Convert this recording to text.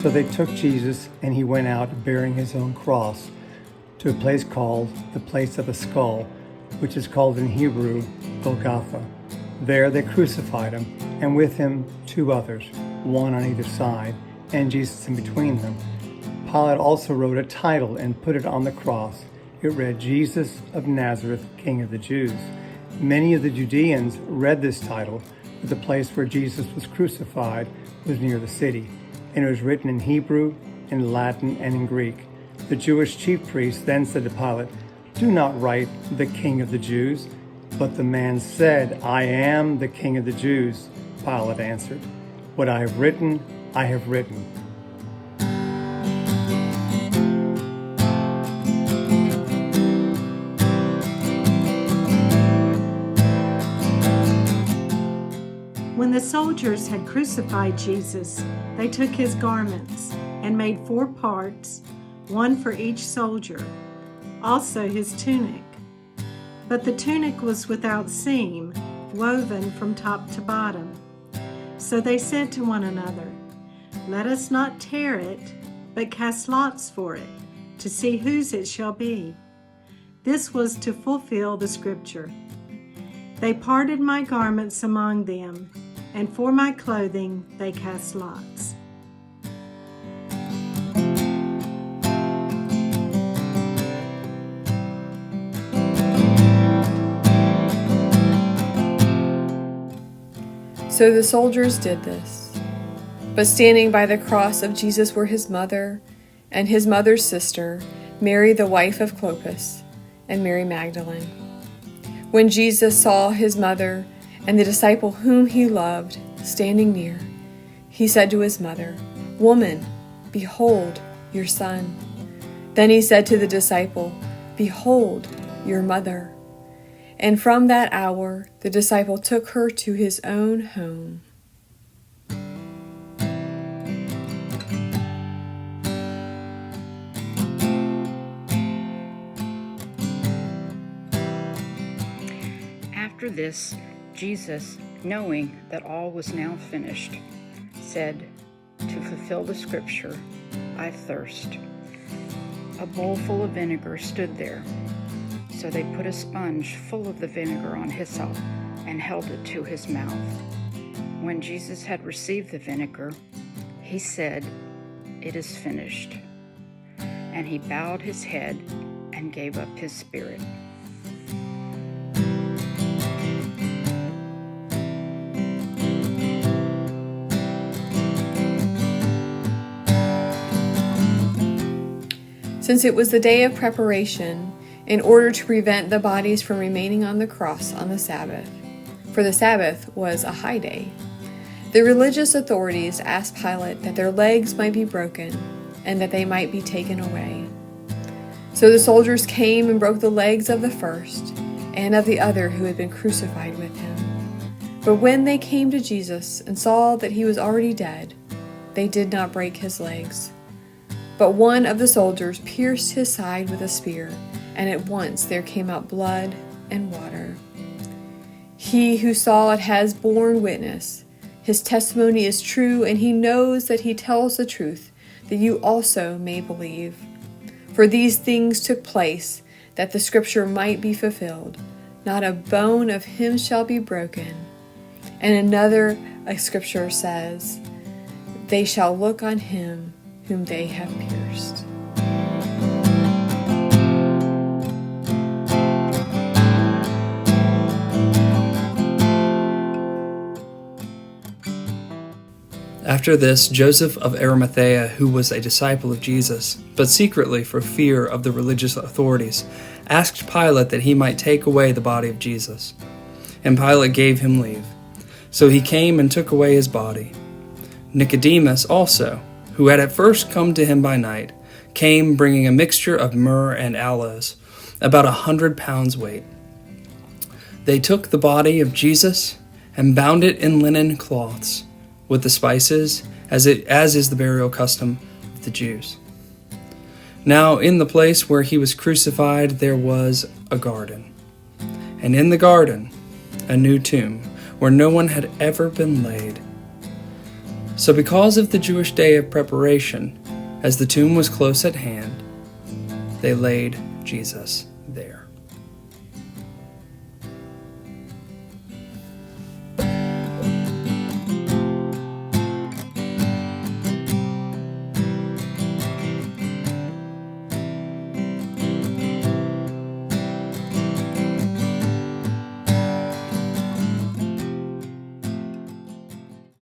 So they took Jesus, and he went out bearing his own cross to a place called the place of a skull, which is called in Hebrew Golgotha. There they crucified him, and with him 2 others, one on either side, and Jesus in between them. Pilate also wrote a title and put it on the cross. It read, "Jesus of Nazareth, King of the Jews." Many of the Judeans read this title, but the place where Jesus was crucified was near the city, and it was written in Hebrew, in Latin, and in Greek. The Jewish chief priests then said to Pilate, "Do not write the King of the Jews." But the man said, "I am the King of the Jews." Pilate answered, "What I have written, I have written." When the soldiers had crucified Jesus, they took his garments and made 4 parts, one for each soldier, also his tunic. But the tunic was without seam, woven from top to bottom. So they said to one another, "Let us not tear it, but cast lots for it, to see whose it shall be." This was to fulfill the scripture. They parted my garments among them, and for my clothing they cast lots. So the soldiers did this. But standing by the cross of Jesus were his mother and his mother's sister, Mary the wife of Clopas, and Mary Magdalene. When Jesus saw his mother and the disciple whom he loved standing near, he said to his mother, "Woman, behold your son." Then he said to the disciple, "Behold your mother." And from that hour, the disciple took her to his own home. After this, Jesus, knowing that all was now finished, said, "To fulfill the scripture, I thirst." A bowl full of vinegar stood there. So they put a sponge full of the vinegar on hyssop and held it to his mouth. When Jesus had received the vinegar, he said, "It is finished." And he bowed his head and gave up his spirit. Since it was the day of preparation, in order to prevent the bodies from remaining on the cross on the Sabbath, for the Sabbath was a high day, the religious authorities asked Pilate that their legs might be broken and that they might be taken away. So the soldiers came and broke the legs of the first and of the other who had been crucified with him. But when they came to Jesus and saw that he was already dead, they did not break his legs. But one of the soldiers pierced his side with a spear, and at once there came out blood and water. He who saw it has borne witness. His testimony is true, and he knows that he tells the truth, that you also may believe. For these things took place, that the scripture might be fulfilled. Not a bone of him shall be broken. And another scripture says, "They shall look on him whom they have pierced." After this, Joseph of Arimathea, who was a disciple of Jesus, but secretly for fear of the religious authorities, asked Pilate that he might take away the body of Jesus. And Pilate gave him leave. So he came and took away his body. Nicodemus also, who had at first come to him by night, came bringing a mixture of myrrh and aloes, about 100 pounds weight. They took the body of Jesus and bound it in linen cloths, with the spices, as is the burial custom of the Jews. Now in the place where he was crucified there was a garden, and in the garden a new tomb, where no one had ever been laid. So because of the Jewish day of preparation, as the tomb was close at hand, they laid Jesus there.